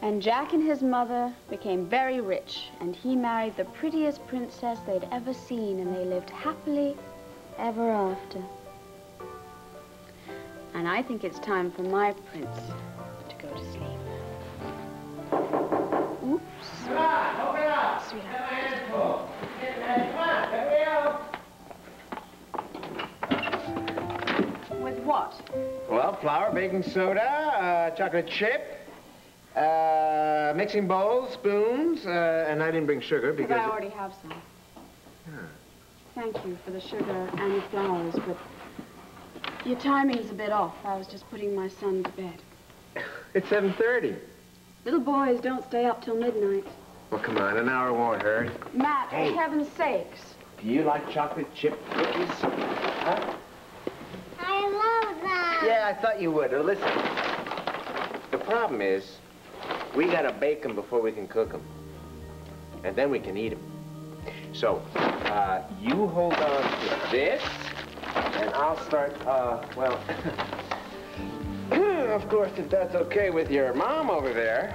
And Jack and his mother became very rich, and he married the prettiest princess they'd ever seen, and they lived happily ever after. And I think it's time for my prince to go to sleep. Oops. Come on, open up. Sweetheart. Get my hands full. Come on, Gabrielle. With what? Well, flour, baking soda, chocolate chip, mixing bowls, spoons, and I didn't bring sugar because... But I already have some. Thank you for the sugar and the flowers, but your timing's a bit off. I was just putting my son to bed. It's 7:30. Little boys don't stay up till midnight. Well, come on, an hour won't hurt. Matt, Hey. for heaven's sakes. Do you like chocolate chip cookies? Huh? I love them. Yeah, I thought you would. Well, listen, the problem is we gotta bake them before we can cook them. And then we can eat them. So, you hold on to this, and I'll start, well, of course, if that's okay with your mom over there.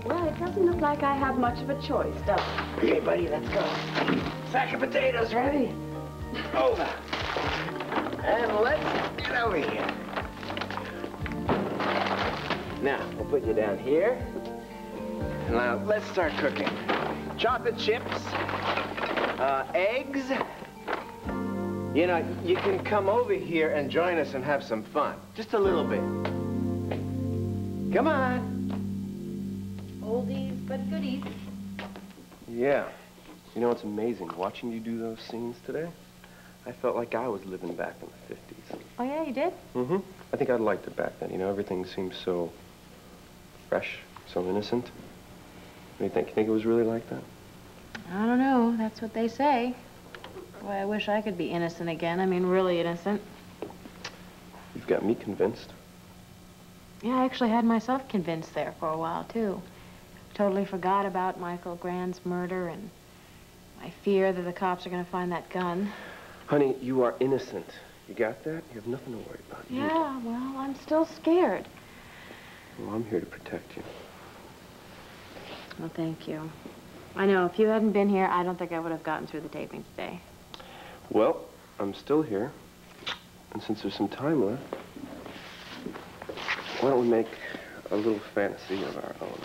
Well, it doesn't look like I have much of a choice, does it? Okay, buddy, let's go. Sack of potatoes ready? Over. And let's get over here. Now, we'll put you down here. Now, let's start cooking. Chocolate chips, eggs. You know, you can come over here and join us and have some fun. Just a little bit. Come on. Oldies but goodies. Yeah. You know, it's amazing. Watching you do those scenes today, I felt like I was living back in the 50s. Oh, yeah, you did? Mm-hmm. I think I liked it back then. You know, everything seemed so fresh, so innocent. What do you think? You think it was really like that? I don't know. That's what they say. Boy, I wish I could be innocent again. I mean, really innocent. You've got me convinced. Yeah, I actually had myself convinced there for a while, too. Totally forgot about Michael Grand's murder and my fear that the cops are going to find that gun. Honey, you are innocent. You got that? You have nothing to worry about. Yeah, well, I'm still scared. Well, I'm here to protect you. Well, thank you. I know, if you hadn't been here, I don't think I would have gotten through the taping today. Well, I'm still here. And since there's some time left, why don't we make a little fantasy of our own?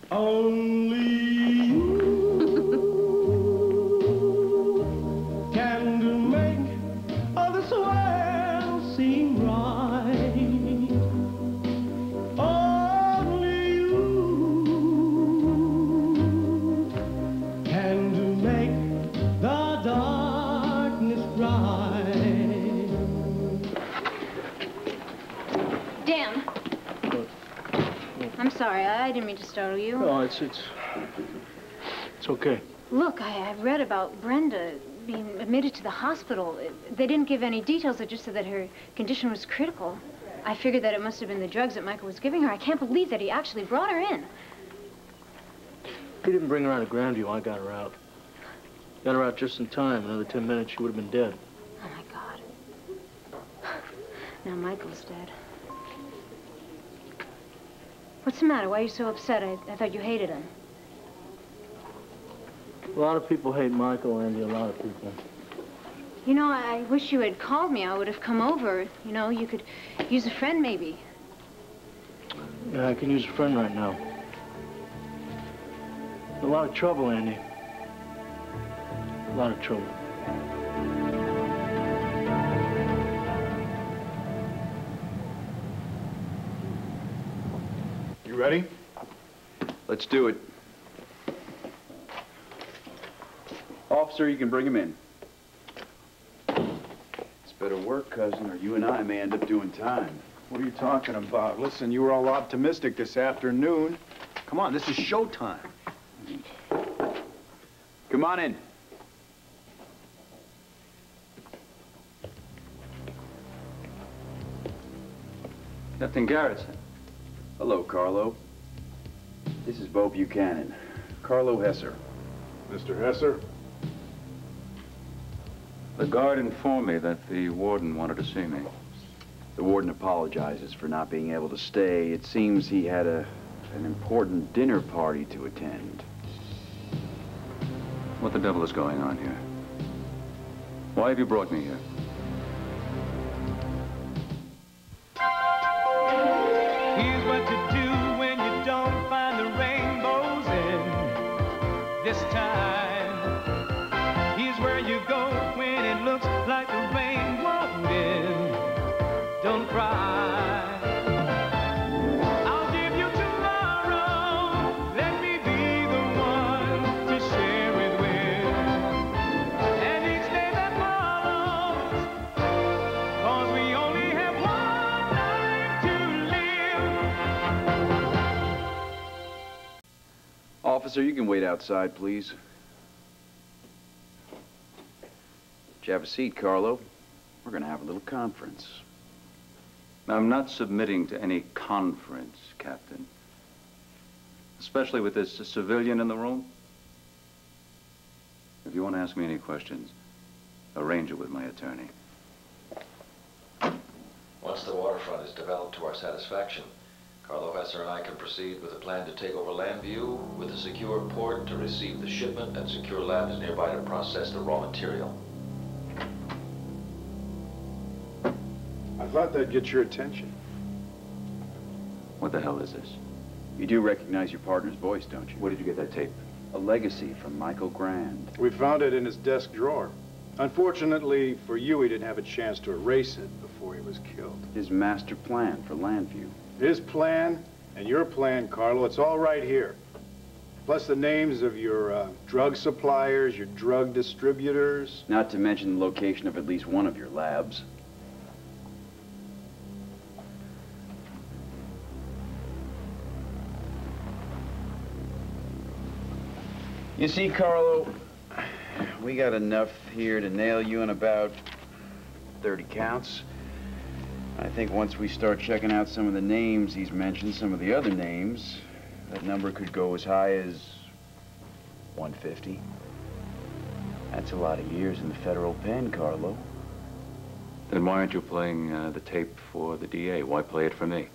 Only you can make all this world seem right. Only you can make the darkness bright. Dan. I'm sorry, I didn't mean to startle you. No, it's okay. Look, I read about Brenda being admitted to the hospital. They didn't give any details. They just said that her condition was critical. I figured that it must have been the drugs that Michael was giving her. I can't believe that he actually brought her in. If he didn't bring her out of Grandeview, I got her out. Got her out just in time. Another 10 minutes, she would have been dead. Oh, my God. Now Michael's dead. What's the matter? Why are you so upset? I thought you hated him. A lot of people hate Michael, Andy, a lot of people. You know, I wish you had called me. I would have come over. You know, you could use a friend, maybe. Yeah, I can use a friend right now. A lot of trouble, Andy. A lot of trouble. You ready? Let's do it. Officer, you can bring him in. It's better work, cousin, or you and I may end up doing time. What are you talking about? Listen, you were all optimistic this afternoon. Come on, this is showtime. Come on in. Captain Garrison. Hello, Carlo. This is Bo Buchanan. Carlo Hesser. Mr. Hesser? The guard informed me that the warden wanted to see me. The warden apologizes for not being able to stay. It seems he had an important dinner party to attend. What the devil is going on here? Why have you brought me here? Here's what to do when you don't find the rainbows in this time. Here's where you go when it looks like the rain won't end. Don't cry. I'll give you tomorrow. Let me be the one to share it with. And each day that follows, 'cause we only have one life to live. Officer, you can wait outside, please. Would you have a seat, Carlo? We're gonna have a little conference. I'm not submitting to any conference, Captain. Especially with this civilian in the room. If you want to ask me any questions, arrange it with my attorney. Once the waterfront is developed to our satisfaction, Carlo Hesser and I can proceed with a plan to take over Llanview with a secure port to receive the shipment and secure labs nearby to process the raw material. I thought that'd get your attention. What the hell is this? You do recognize your partner's voice, don't you? Where did you get that tape? A legacy from Michael Grand. We found it in his desk drawer. Unfortunately for you, he didn't have a chance to erase it before he was killed. His master plan for Llanview. His plan and your plan, Carlo, it's all right here. Plus the names of your drug suppliers, your drug distributors. Not to mention the location of at least one of your labs. You see, Carlo, we got enough here to nail you in about 30 counts. I think once we start checking out some of the names he's mentioned, some of the other names, that number could go as high as 150. That's a lot of years in the federal pen, Carlo. Then why aren't you playing the tape for the DA? Why play it for me?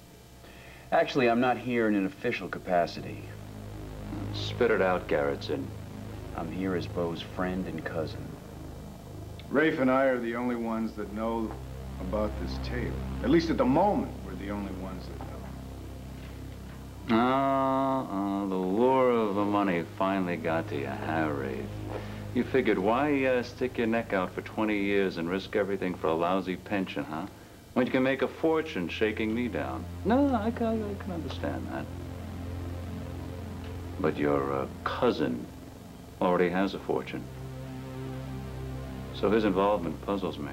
Actually, I'm not here in an official capacity. Spit it out, Garrettson. I'm here as Bo's friend and cousin. Rafe and I are the only ones that know about this tape. At least at the moment, we're the only ones that know. The lure of the money finally got to you, huh, Rafe? You figured, why stick your neck out for 20 years and risk everything for a lousy pension, huh? When you can make a fortune shaking me down. No, I can understand that. But your cousin already has a fortune. So his involvement puzzles me.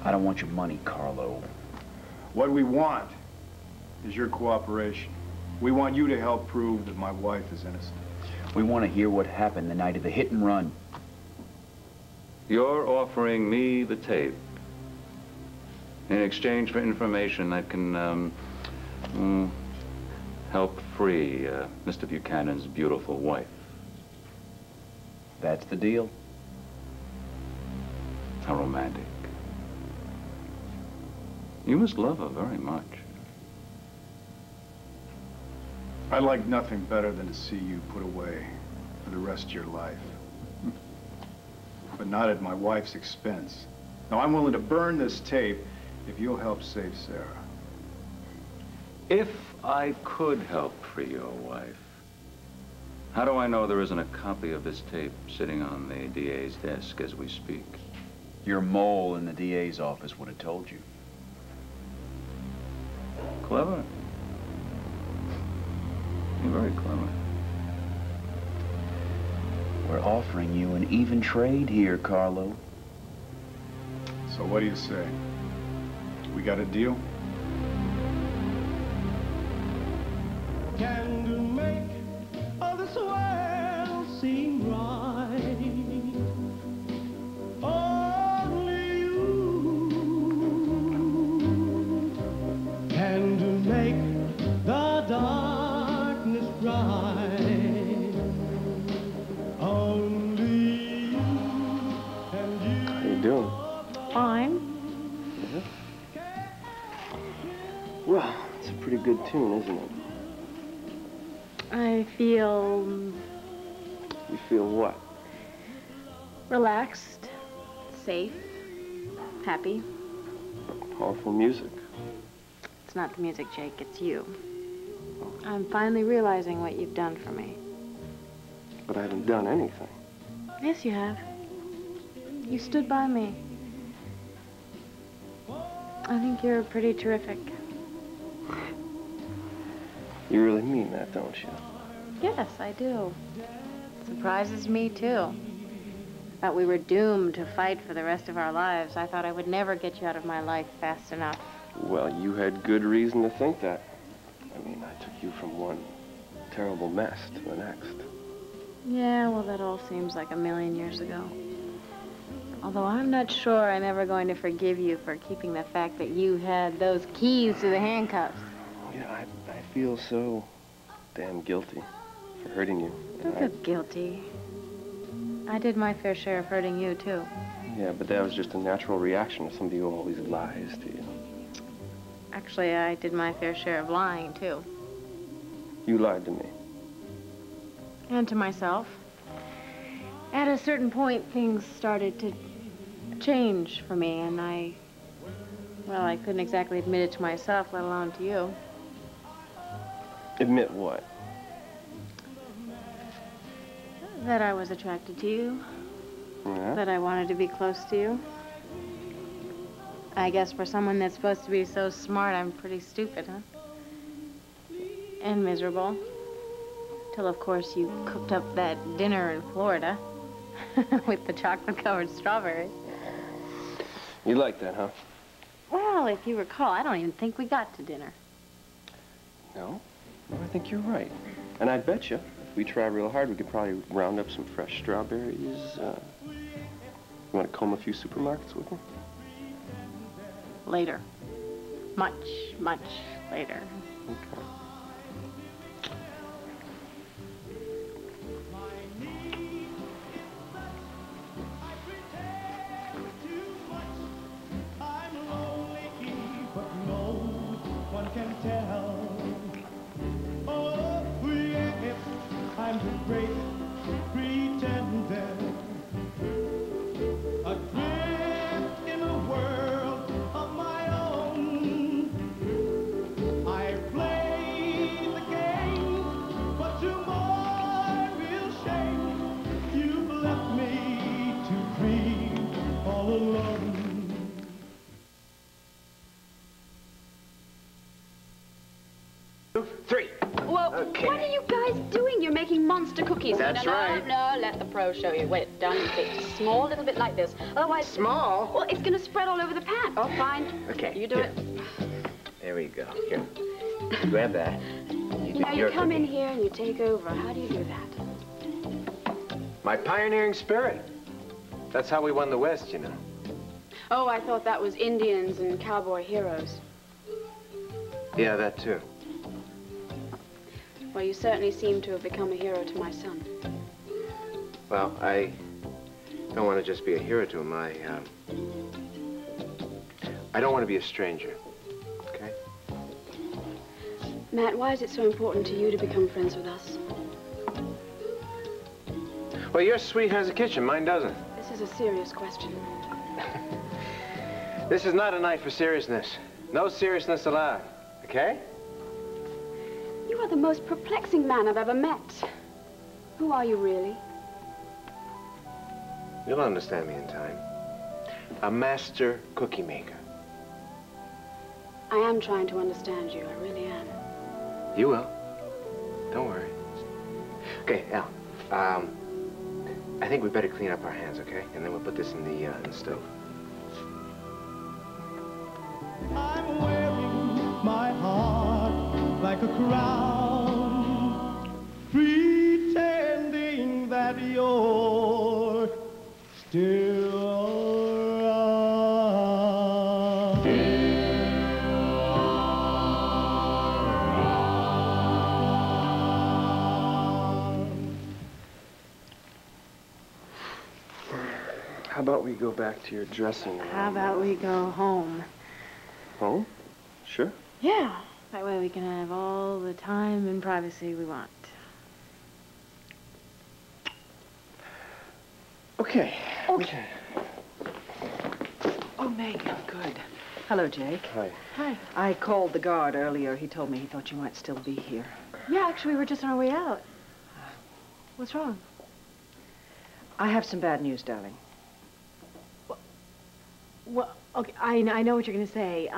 I don't want your money, Carlo. What we want is your cooperation. We want you to help prove that my wife is innocent. We want to hear what happened the night of the hit and run. You're offering me the tape in exchange for information that can help free Mr. Buchanan's beautiful wife. That's the deal. How romantic. You must love her very much. I'd like nothing better than to see you put away for the rest of your life. But not at my wife's expense. Now, I'm willing to burn this tape if you'll help save Sarah. If I could help free your wife, how do I know there isn't a copy of this tape sitting on the DA's desk as we speak? Your mole in the DA's office would have told you. Clever. You're very clever. We're offering you an even trade here, Carlo. So what do you say? We got a deal? Can to make all this world seem right. Only you can to make the darkness bright. Only you and you. doing? Fine. Yeah. Well, it's a pretty good tune, isn't it? I feel You feel what? relaxed, safe, happy. Powerful music. It's not the music, Jake, it's you. I'm finally realizing what you've done for me. But I haven't done anything. Yes, you have. You stood by me. I think you're pretty terrific. You really mean that, don't you? Yes, I do. Surprises me, too. Thought we were doomed to fight for the rest of our lives. I thought I would never get you out of my life fast enough. Well, you had good reason to think that. I mean, I took you from one terrible mess to the next. Yeah, well, that all seems like a million years ago. Although I'm not sure I'm ever going to forgive you for keeping the fact that you had those keys to the handcuffs. Yeah, I feel so damn guilty for hurting you. Don't feel guilty. I did my fair share of hurting you, too. Yeah, but that was just a natural reaction to somebody who always lies to you. Actually, I did my fair share of lying, too. You lied to me. And to myself. At a certain point, things started to change for me, and I couldn't exactly admit it to myself, let alone to you. Admit what? That I was attracted to you. Yeah? That I wanted to be close to you. I guess for someone that's supposed to be so smart, I'm pretty stupid, huh? And miserable. Till, of course, you cooked up that dinner in Florida with the chocolate-covered strawberries. You like that, huh? Well, if you recall, I don't even think we got to dinner. No? No, I think you're right. And I bet you, if we try real hard, we could probably round up some fresh strawberries. You want to comb a few supermarkets with me? Later. Much, much later. Okay. I'm the great pretender, adrift in a world of my own. I play the game, but to my real shame, you've left me to grieve all alone. 2, 3. Well, Okay. what are you guys doing? You're making monster cookies. That's no, right. No, let the pro show you. Wet it down in bits. Small, little bit like this. Otherwise... Small? Well, it's going to spread all over the pan. Oh, fine. Okay. You do here. it. There we go. Here. Grab that. You do Now, your you come in cookie. here and you take over. How do you do that? My pioneering spirit. That's how we won the West, you know. Oh, I thought that was Indians and cowboy heroes. Yeah, that too. Well, you certainly seem to have become a hero to my son. Well, I don't want to just be a hero to him. I don't want to be a stranger, okay? Matt, why is it so important to you to become friends with us? Well, your suite has a kitchen, mine doesn't. This is a serious question. This is not a night for seriousness. No seriousness allowed, okay? You are the most perplexing man I've ever met. Who are you, really? You'll understand me in time. A master cookie maker. I am trying to understand you. I really am. You will. Don't worry. Okay, Al. I think we better clean up our hands, okay? And then we'll put this in the stove. I'm wearing my heart like a crown, pretending that you're still around. How about we go back to your dressing room? How about we go home? Home? Sure. Yeah. That way we can have all the time and privacy we want. Okay. Okay. Oh, Megan, good. Hello, Jake. Hi. Hi. I called the guard earlier. He told me he thought you might still be here. Yeah, actually, we're just on our way out. What's wrong? I have some bad news, darling. Well, okay, I know what you're going to say.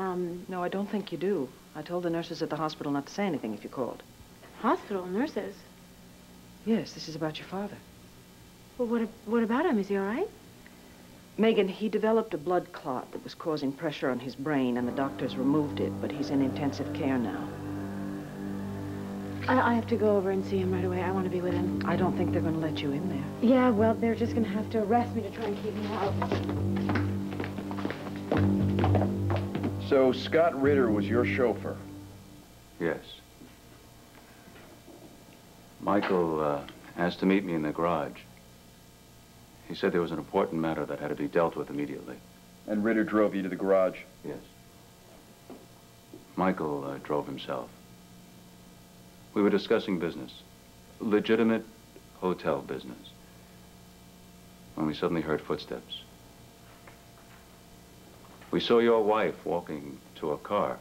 No, I don't think you do. I told the nurses at the hospital not to say anything if you called. Hospital nurses? Yes, this is about your father. Well, what about him? Is he all right? Megan, he developed a blood clot that was causing pressure on his brain, and the doctors removed it, but he's in intensive care now. I have to go over and see him right away. I want to be with him. I don't think they're going to let you in there. Yeah, well, they're just going to have to arrest me to try and keep me out. So Scott Ritter was your chauffeur? Yes. Michael asked to meet me in the garage. He said there was an important matter that had to be dealt with immediately. And Ritter drove you to the garage? Yes. Michael drove himself. We were discussing business, legitimate hotel business, when we suddenly heard footsteps. We saw your wife walking to a car.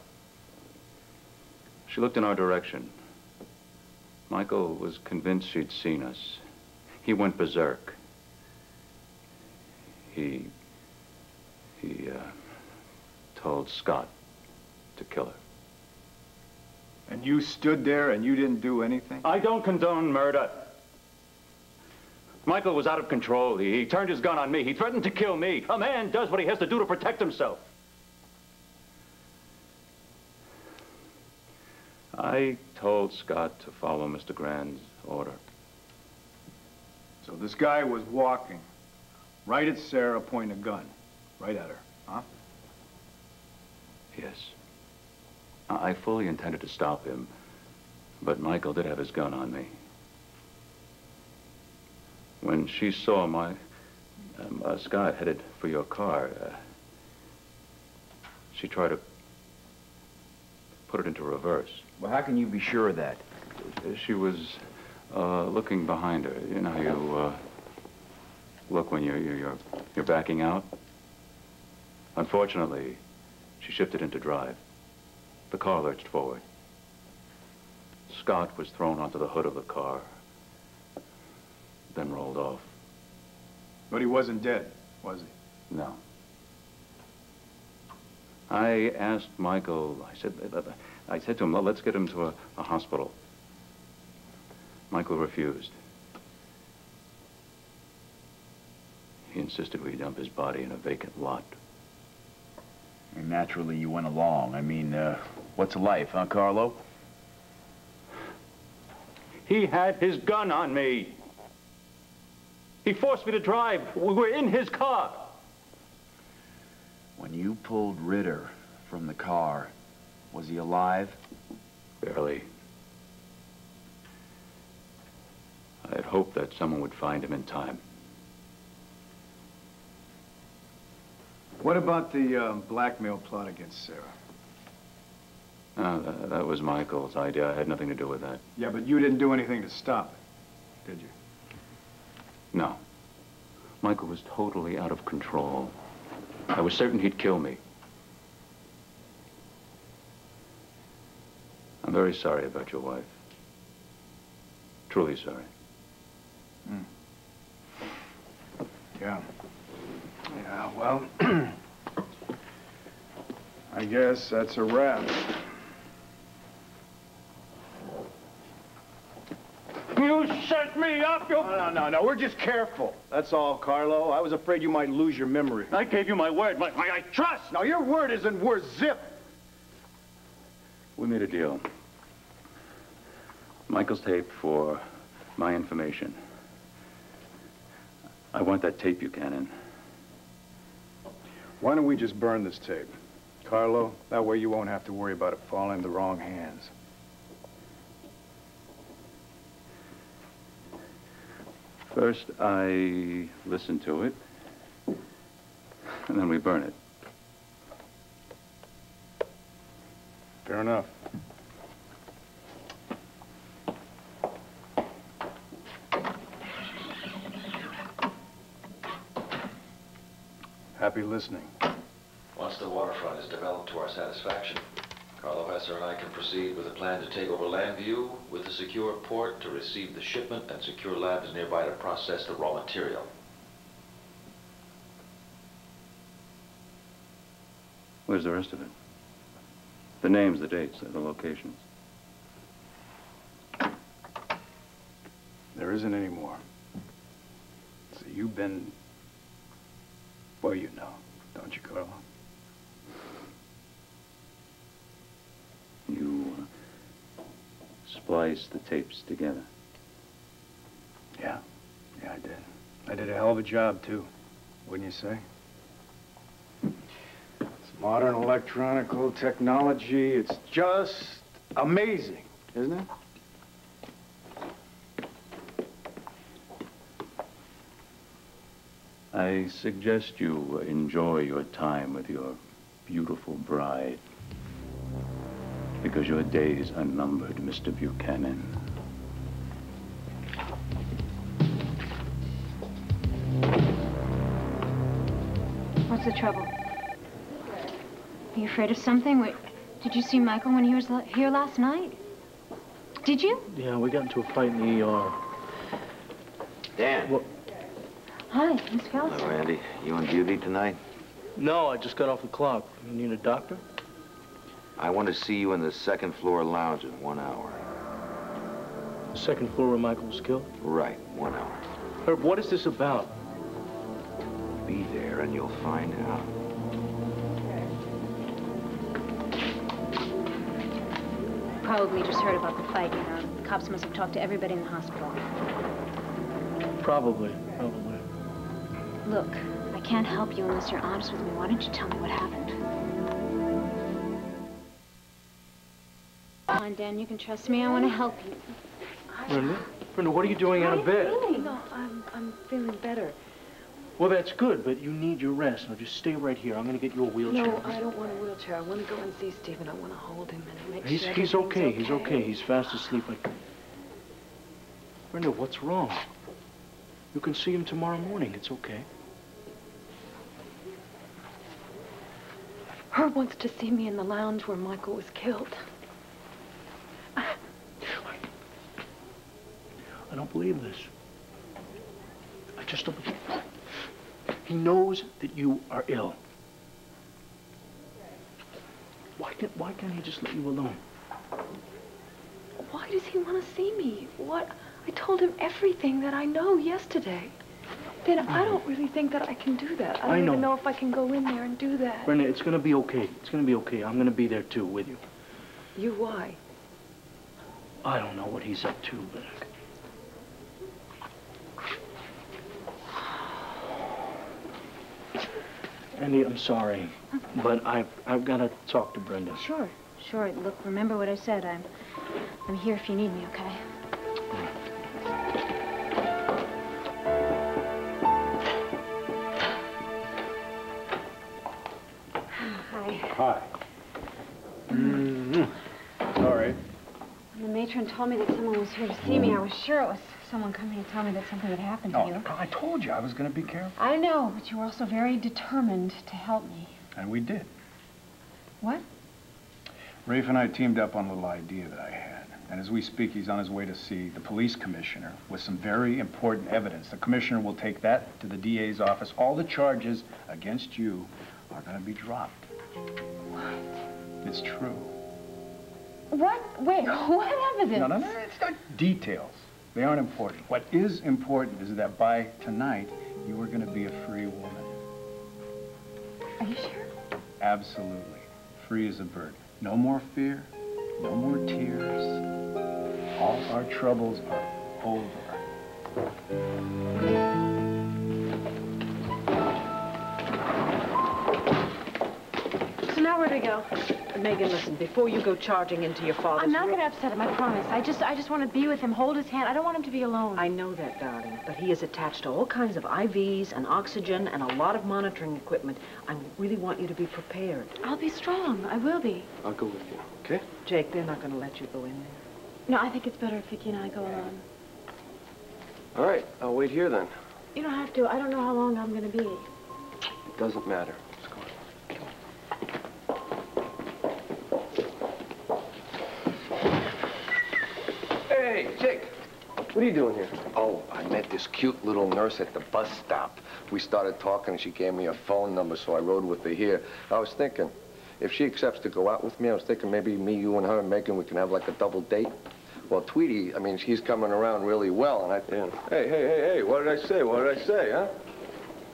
She looked in our direction. Michael was convinced she'd seen us. He went berserk. He told Scott to kill her. And you stood there and you didn't do anything? I don't condone murder. Michael was out of control. He turned his gun on me. He threatened to kill me. A man does what he has to do to protect himself. I told Scott to follow Mr. Grand's order. So this guy was walking right at Sarah, pointing a gun. Right at her, huh? Yes. I fully intended to stop him, but Michael did have his gun on me. When she saw Scott headed for your car, she tried to put it into reverse. Well, how can you be sure of that? She was looking behind her. You know how you look when you're backing out? Unfortunately, she shifted into drive. The car lurched forward. Scott was thrown onto the hood of the car, then rolled off. But he wasn't dead, was he? No. I asked Michael, I said to him, let's get him to a hospital. Michael refused. He insisted we dump his body in a vacant lot. And naturally, you went along. I mean, what's life, huh, Carlo? He had his gun on me. He forced me to drive. We were in his car. When you pulled Ritter from the car, was he alive? Barely. I had hoped that someone would find him in time. What about the blackmail plot against Sarah? That was Michael's idea. I had nothing to do with that. Yeah, but you didn't do anything to stop it, did you? No. Michael was totally out of control. I was certain he'd kill me. I'm very sorry about your wife. Truly sorry. Hmm. Yeah. Yeah, well, I guess that's a wrap. You set me up, you... No, we're just careful. That's all, Carlo. I was afraid you might lose your memory. I gave you my word, my trust. Now, your word isn't worth zip. We made a deal. Michael's tape for my information. I want that tape, Buchanan. Why don't we just burn this tape? Carlo, that way you won't have to worry about it falling in the wrong hands. First, I listened to it, and then we burn it. Fair enough. Happy listening. Once the waterfront is developed to our satisfaction, Carlo Hesser and I can proceed with a plan to take over Llanview with a secure port to receive the shipment and secure labs nearby to process the raw material. Where's the rest of it? The names, the dates, the locations. There isn't any more. So you've been... Well, you know, don't you, Carlo? You spliced the tapes together. Yeah, I did. I did a hell of a job, too. Wouldn't you say? It's modern electronical technology. It's just amazing, isn't it? I suggest you enjoy your time with your beautiful bride, because your days are numbered, Mr. Buchanan. What's the trouble? Are you afraid of something? Wait, did you see Michael when he was here last night? Did you? Yeah, we got into a fight in the ER. Dan. What? Hi, Miss Kelly. Hello, Andy. You on duty tonight? No, I just got off the clock. You need a doctor? I want to see you in the second floor lounge in 1 hour. The second floor where Michael was killed? Right, 1 hour. Herb, what is this about? Be there and you'll find out. Probably just heard about the fight, you know. The cops must have talked to everybody in the hospital. Probably. Look, I can't help you unless you're honest with me. Why don't you tell me what happened? Come on, Dan, you can trust me. I want to help you. Brenda, what are you doing out of bed? No, I'm feeling better. Well, that's good, but you need your rest. Now, just stay right here. I'm going to get you a wheelchair. No, I don't want a wheelchair. I want to go and see Stephen. I want to hold him and make sure He's okay. He's okay. He's fast asleep. Brenda, what's wrong? You can see him tomorrow morning. It's okay. Herb wants to see me in the lounge where Michael was killed. I don't believe this. I just don't believe it. He knows that you are ill. Why can't he just let you alone? Why does he want to see me? What? I told him everything that I know yesterday. Then I don't really think that I can do that. I don't even know if I can go in there and do that. Brenda, it's going to be okay. It's going to be okay. I'm going to be there, too, with you. You why? I don't know what he's up to, but... Andy, I'm sorry, but I've got to talk to Brenda. Sure. Look, remember what I said. I'm here if you need me, okay? Hi. Sorry. When the matron told me that someone was here to see me, I was sure it was someone coming to tell me that something had happened to you. I told you I was going to be careful. I know, but you were also very determined to help me. And we did. What? Rafe and I teamed up on a little idea that I had. And as we speak, he's on his way to see the police commissioner with some very important evidence. The commissioner will take that to the DA's office. All the charges against you are going to be dropped. What? It's true. What? Wait, what evidence? No, it's not details. They aren't important. What is important is that by tonight, you are going to be a free woman. Are you sure? Absolutely. Free as a bird. No more fear, no more tears. All our troubles are over. So now Now where do we go? Megan, listen, before you go charging into your father's I'm not room... going to upset him, I promise. I just want to be with him, hold his hand. I don't want him to be alone. I know that, darling, but he is attached to all kinds of IVs and oxygen and a lot of monitoring equipment. I really want you to be prepared. I'll be strong. I will be. I'll go with you, okay? Jake, they're not going to let you go in there. No, I think it's better if Vicki and I go alone. All right, I'll wait here then. You don't have to. I don't know how long I'm going to be. It doesn't matter. Let's go. Hey, Jake. What are you doing here? Oh, I met this cute little nurse at the bus stop. We started talking and she gave me her phone number, so I rode with her here. I was thinking, if she accepts to go out with me, I was thinking maybe me, you, and her, and Megan, we can have like a double date. Well, Tweety, I mean, she's coming around really well, and I think... Hey, what did I say? What did I say, huh?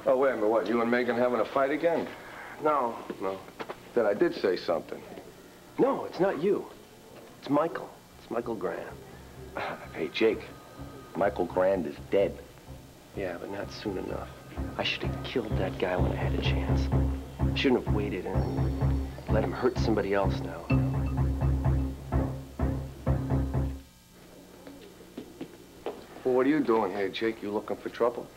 Oh, wait a minute, what, you and Megan having a fight again? No. Then I did say something. No, it's not you. It's Michael. It's Michael Grand. Hey, Jake, Michael Grand is dead. Yeah, but not soon enough. I should have killed that guy when I had a chance. I shouldn't have waited and let him hurt somebody else now. Well, what are you doing here, Jake? You looking for trouble?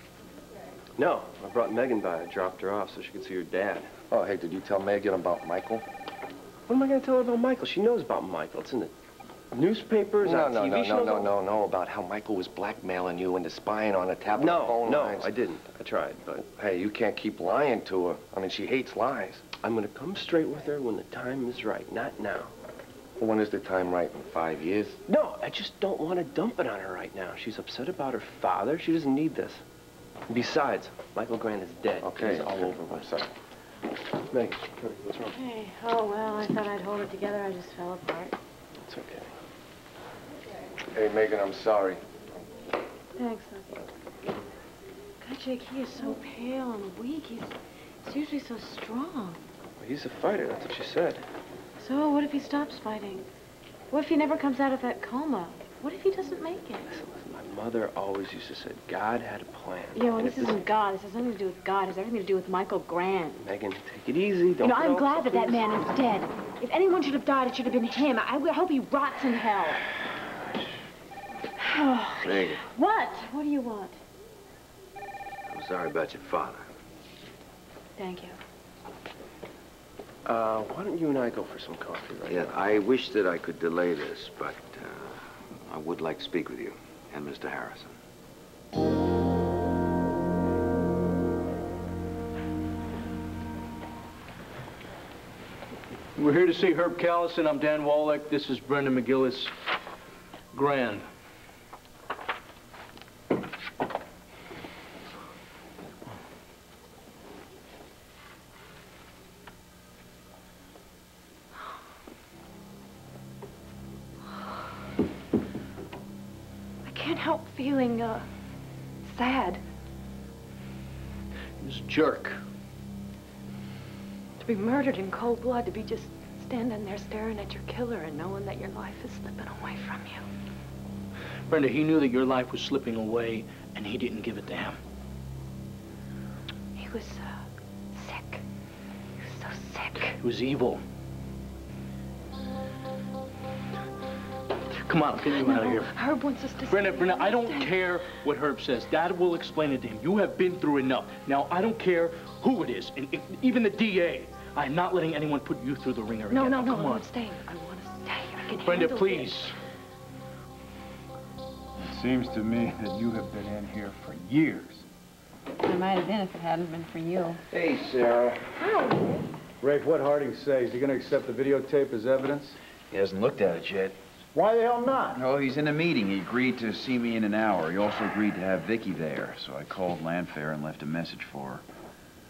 No, I brought Megan by. I dropped her off so she could see her dad. Oh, hey, did you tell Megan about Michael? What am I going to tell her about Michael? She knows about Michael. It's in the newspapers, on TV shows. No, about how Michael was blackmailing you into spying on a tablet phone lines. No, I didn't. I tried, but... Hey, you can't keep lying to her. I mean, she hates lies. I'm going to come straight with her when the time is right, not now. Well, when is the time right? In 5 years? No, I just don't want to dump it on her right now. She's upset about her father. She doesn't need this. Besides, Michael Grant is dead. Okay. It's all over. I'm sorry. Megan, what's wrong? Hey, oh, well, I thought I'd hold it together. I just fell apart. It's okay. Hey, Megan, I'm sorry. Thanks, Lucky. God, Jake, he is so pale and weak. He's usually so strong. Well, he's a fighter. That's what she said. So, what if he stops fighting? What if he never comes out of that coma? What if he doesn't make it? Listen, my mother always used to say God had a plan. Yeah, well, this isn't God. This has nothing to do with God. It has everything to do with Michael Grant. Megan, take it easy. Don't I'm glad that that man is dead. If anyone should have died, it should have been him. I hope he rots in hell. Megan. What? What do you want? I'm sorry about your father. Thank you. Why don't you and I go for some coffee right now? I wish that I could delay this, but I would like to speak with you and Mr. Harrison. We're here to see Herb Callison. I'm Dan Wallach. This is Brenda McGillis. Grand. Help feeling, sad. He was a jerk. To be murdered in cold blood, to be just standing there staring at your killer and knowing that your life is slipping away from you. Brenda, he knew that your life was slipping away, and he didn't give it to him. He was, sick. He was so sick. He was evil. Come on, I'll get you out of here. Herb wants us to... Brenda, I don't care what Herb says. Dad will explain it to him. You have been through enough. Now, I don't care who it is, and even the DA. I'm not letting anyone put you through the ringer again. No, Come on. I'm staying. I want to stay. I can Brenda, handle please. It seems to me that you have been in here for years. It might have been if it hadn't been for you. Hey, Sarah. Hi. Rafe, what'd Harding say? Is he gonna accept the videotape as evidence? He hasn't looked at it yet. Why the hell not? No, he's in a meeting. He agreed to see me in an hour. He also agreed to have Vicki there, so I called Llanview and left a message for her.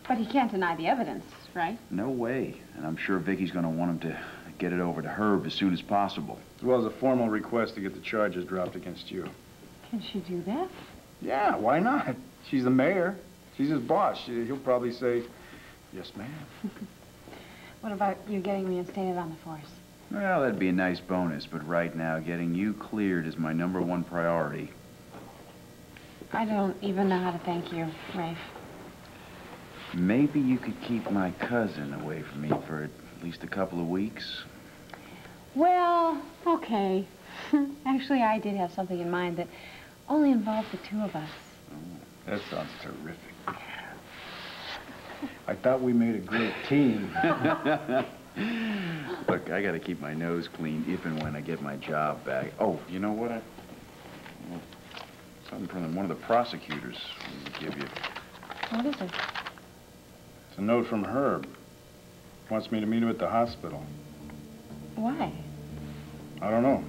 But he can't deny the evidence, right? No way. And I'm sure Vicki's going to want him to get it over to Herb as soon as possible. As well as a formal request to get the charges dropped against you. Can she do that? Yeah, why not? She's the mayor. She's his boss. He'll probably say, yes, ma'am. What about you getting reinstated on the force? Well, that'd be a nice bonus, but right now, getting you cleared is my #1 priority. I don't even know how to thank you, Rafe. Maybe you could keep my cousin away from me for At least a couple of weeks. Well, okay. Actually, I did have something in mind that only involved the two of us. That sounds terrific. I thought we made a great team. Look, I gotta keep my nose clean if and when I get my job back. Oh, you know what? Something from one of the prosecutors will give you. What is it? It's a note from Herb. Wants me to meet him at the hospital. Why? I don't know.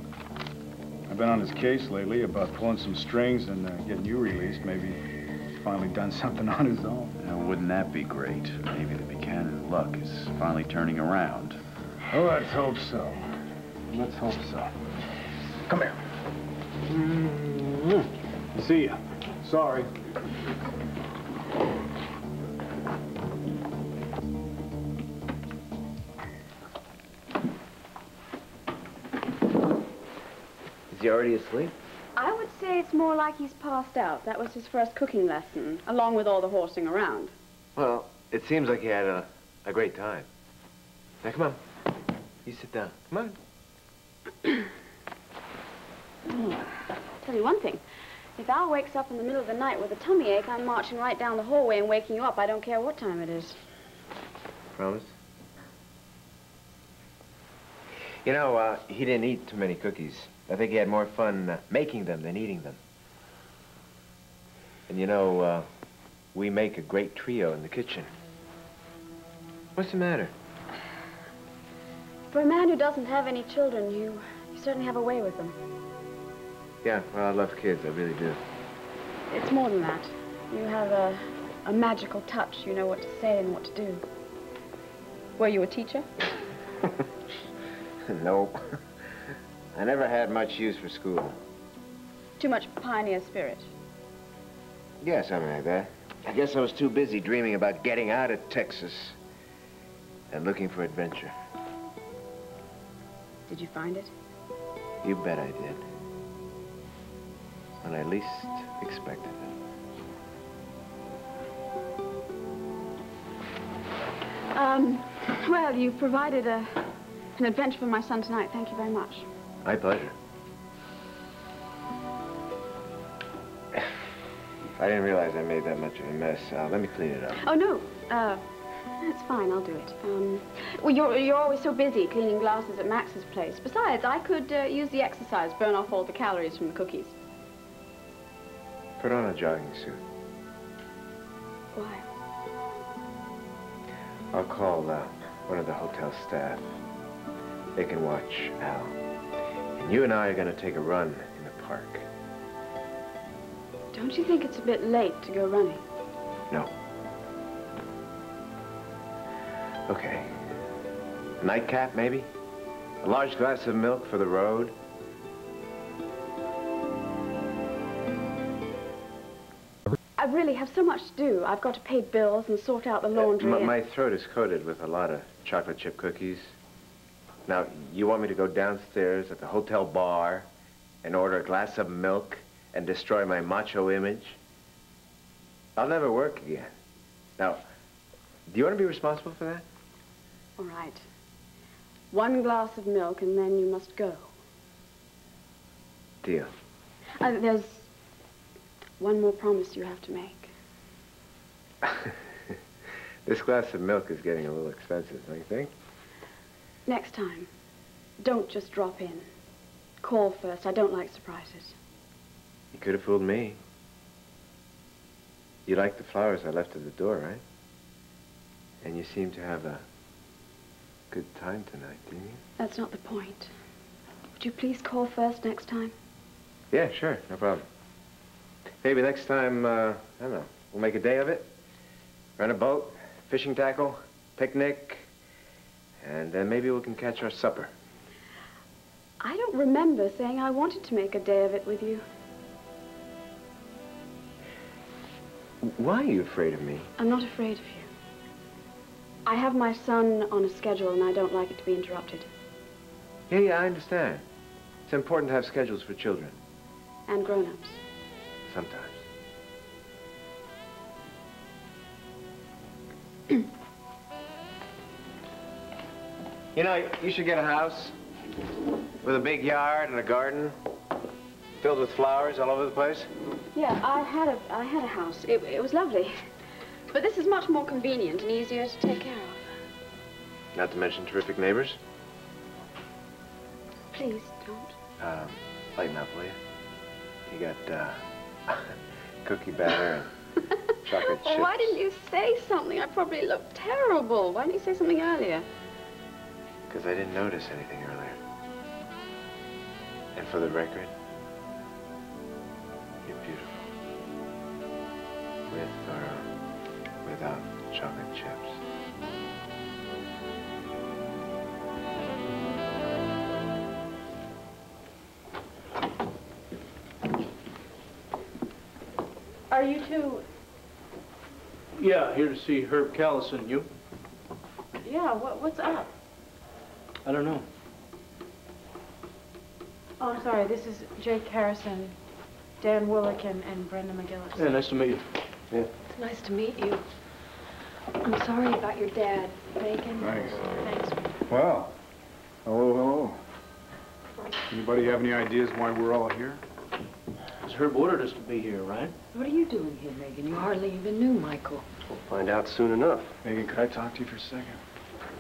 I've been on his case lately about pulling some strings and getting you released. Maybe he's finally done something on his own. Now, wouldn't that be great? Maybe the Buchanan luck is finally turning around. Oh, let's hope so. Let's hope so. Come here. See ya. Sorry. Is he already asleep? I would say it's more like he's passed out. That was his first cooking lesson, along with all the horsing around. Well, it seems like he had a great time. Now, come on. You sit down. Come on. Tell you one thing. If Al wakes up in the middle of the night with a tummy ache, I'm marching right down the hallway and waking you up. I don't care what time it is. Promise? You know, he didn't eat too many cookies. I think he had more fun making them than eating them. And you know, we make a great trio in the kitchen. What's the matter? For a man who doesn't have any children, you certainly have a way with them. Yeah, well, I love kids. I really do. It's more than that. You have a magical touch. You know what to say and what to do. Were you a teacher? Nope. I never had much use for school. Too much pioneer spirit. Yeah, something like that. I guess I was too busy dreaming about getting out of Texas and looking for adventure. Did you find it? You bet I did. When I least expected it. Well, you've provided an adventure for my son tonight. Thank you very much. My pleasure. I didn't realize I made that much of a mess. Let me clean it up. Oh, no. That's fine. I'll do it. Well, you're always so busy cleaning glasses at Max's place. Besides, I could use the exercise, burn off all the calories from the cookies. Put on a jogging suit. Why? I'll call one of the hotel staff. They can watch Al. And you and I are going to take a run in the park. Don't you think it's a bit late to go running? No. Okay. A nightcap, maybe? A large glass of milk for the road? I really have so much to do. I've got to pay bills and sort out the laundry. My throat is coated with a lot of chocolate chip cookies. Now, you want me to go downstairs at the hotel bar and order a glass of milk and destroy my macho image? I'll never work again. Now, do you want to be responsible for that? All right. One glass of milk and then you must go. Deal. There's one more promise you have to make. This glass of milk is getting a little expensive, don't you think? Next time, don't just drop in. Call first. I don't like surprises. You could have fooled me. You liked the flowers I left at the door, right? And you seem to have a good time tonight, didn't you? That's not the point. Would you please call first next time? Yeah, sure. No problem. Maybe next time, I don't know, we'll make a day of it. Rent a boat, fishing tackle, picnic, and then maybe we can catch our supper. I don't remember saying I wanted to make a day of it with you. Why are you afraid of me? I'm not afraid of you. I have my son on a schedule and I don't like it to be interrupted. Yeah, I understand. It's important to have schedules for children. And grown-ups. Sometimes. You know, you should get a house with a big yard and a garden filled with flowers all over the place. Yeah, I had a house. It was lovely. But this is much more convenient and easier to take care of. Not to mention terrific neighbors. Please don't. Lighten up, will you? You got cookie batter and chocolate chips. Why didn't you say something? I probably looked terrible. Why didn't you say something earlier? Because I didn't notice anything earlier. And for the record, you're beautiful. With or without chocolate chips. Are you two? Yeah, here to see Herb Callison. You? Yeah, what's up? I don't know. Oh, I'm sorry. This is Jake Harrison, Dan Willick, and Brenda McGillis. Yeah, nice to meet you. Yeah. It's nice to meet you. I'm sorry about your dad, Megan. Thanks. Thanks. Well, hello. Anybody have any ideas why we're all here? Because Herb ordered us to be here, right? What are you doing here, Megan? You hardly even knew Michael. We'll find out soon enough. Megan, could I talk to you for a second?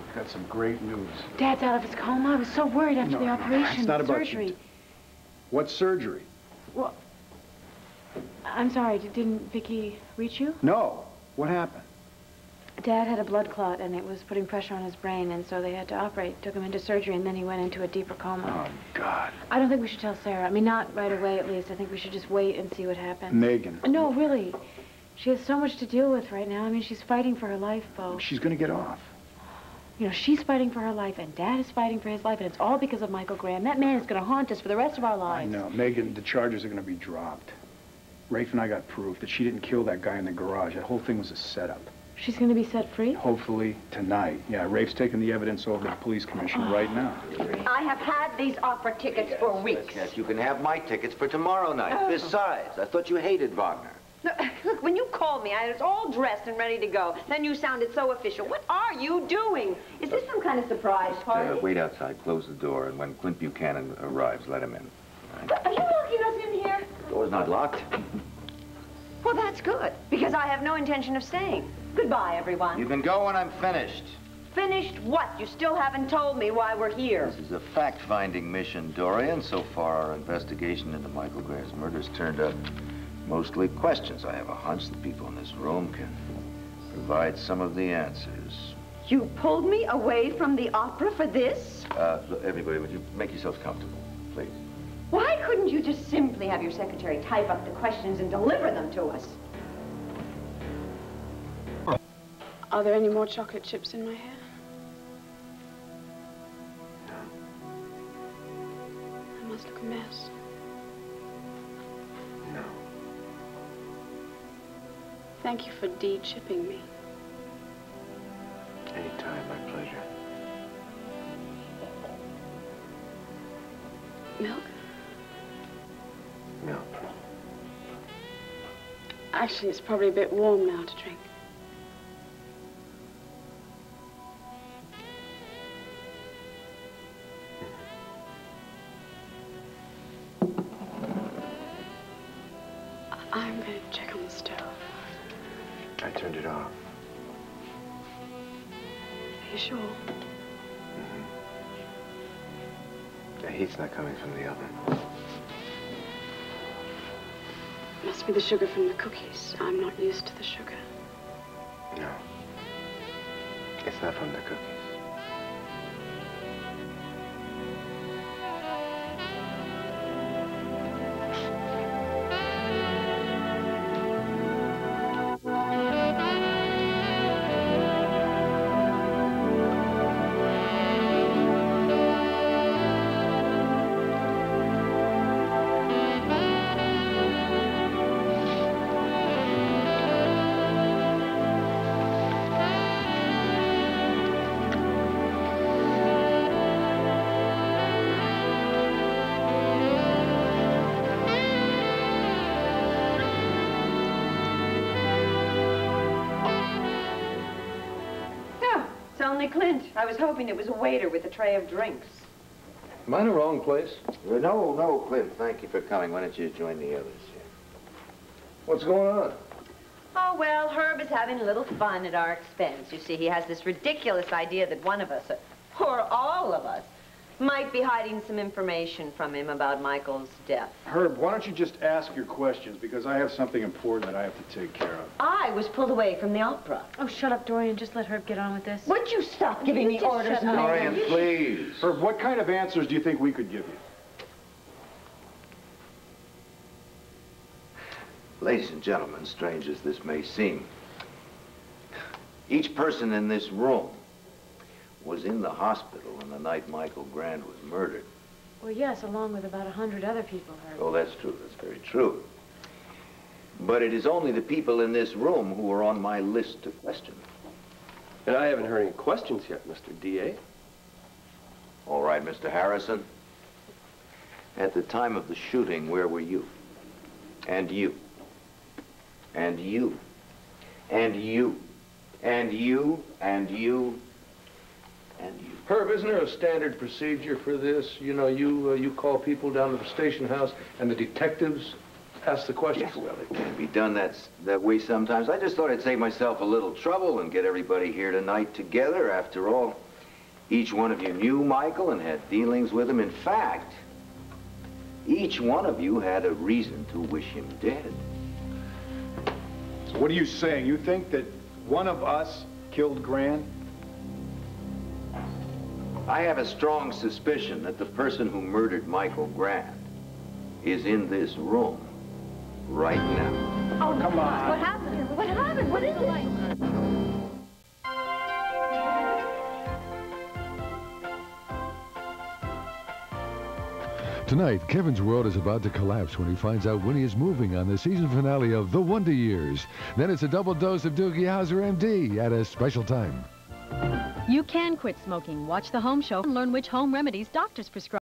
I've got some great news. Dad's out of his coma. I was so worried after the operation. It's not about surgery. you. What surgery? Well, I'm sorry. Didn't Viki reach you? No. What happened? Dad had a blood clot, and it was putting pressure on his brain, and so they had to operate. Took him into surgery, and then he went into a deeper coma. Oh, God. I don't think we should tell Sarah. I mean, not right away, at least. I think we should just wait and see what happens. Megan. No, really. She has so much to deal with right now. I mean, she's fighting for her life, Bo. She's gonna get off. You know, she's fighting for her life, and Dad is fighting for his life, and it's all because of Michael Graham. That man is gonna haunt us for the rest of our lives. I know. Megan, the charges are gonna be dropped. Rafe and I got proof that she didn't kill that guy in the garage. That whole thing was a setup. She's gonna be set free? Hopefully tonight. Yeah, Rafe's taking the evidence over to the police commissioner right now. I have had these opera tickets for weeks. Yes, you can have my tickets for tomorrow night. Oh. Besides, I thought you hated Wagner. Look, when you called me, I was all dressed and ready to go. Then you sounded so official. What are you doing? Is this some kind of surprise party? Wait outside, close the door, and when Clint Buchanan arrives, let him in. Are you locking us in here? Door's not locked. Well, that's good, because I have no intention of staying. Goodbye, everyone. You can go when I'm finished. Finished what? You still haven't told me why we're here. This is a fact-finding mission, Dorian. So far, our investigation into Michael Graham's murders turned up mostly questions. I have a hunch the people in this room can provide some of the answers. You pulled me away from the opera for this? Look, everybody, would you make yourselves comfortable, please? Why couldn't you just simply have your secretary type up the questions and deliver them to us? Are there any more chocolate chips in my hair? I must look a mess. No. Thank you for de-chipping me. Anytime, my pleasure. Milk? Milk. Actually, it's probably a bit warm now to drink. I'm going to check on the stove. I turned it off. Are you sure? The heat's not coming from the oven. Must be the sugar from the cookies. I'm not used to the sugar. No. It's not from the cookies. only Clint. I was hoping it was a waiter with a tray of drinks. Am I in the wrong place? No, Clint. Thank you for coming. Why don't you join the others here? What's going on? Oh, well, Herb is having a little fun at our expense. You see, he has this ridiculous idea that one of us, or all of us, might be hiding some information from him about Michael's death. Herb, why don't you just ask your questions, because I have something important that I have to take care of. I was pulled away from the opera. Oh, shut up, Dorian. Just let Herb get on with this. Would you stop giving me orders, Dorian, please. Herb, what kind of answers do you think we could give you? Ladies and gentlemen, strange as this may seem, each person in this room was in the hospital on the night Michael Grand was murdered. Well, yes, along with about 100 other people, Herb. Oh, that's true. That's very true. But it is only the people in this room who are on my list to question. And I haven't heard any questions yet, Mr. DA. All right, Mr. Harrison. At the time of the shooting, where were you? And you? And you? And you? And you? And you? And you? Herb, isn't there a standard procedure for this? You know, you call people down to the station house and the detectives ask the questions? Yes, well, it can be done that way sometimes. I just thought I'd save myself a little trouble and get everybody here tonight together. After all, each one of you knew Michael and had dealings with him. In fact, each one of you had a reason to wish him dead. So what are you saying? You think that one of us killed Grand? I have a strong suspicion that the person who murdered Michael Grand is in this room right now. Oh, come on. What happened? What happened? What is it? Tonight, Kevin's world is about to collapse when he finds out Winnie is moving on the season finale of The Wonder Years. Then it's a double dose of Doogie Howser, MD, at a special time. You can quit smoking. Watch the home show and learn which home remedies doctors prescribe.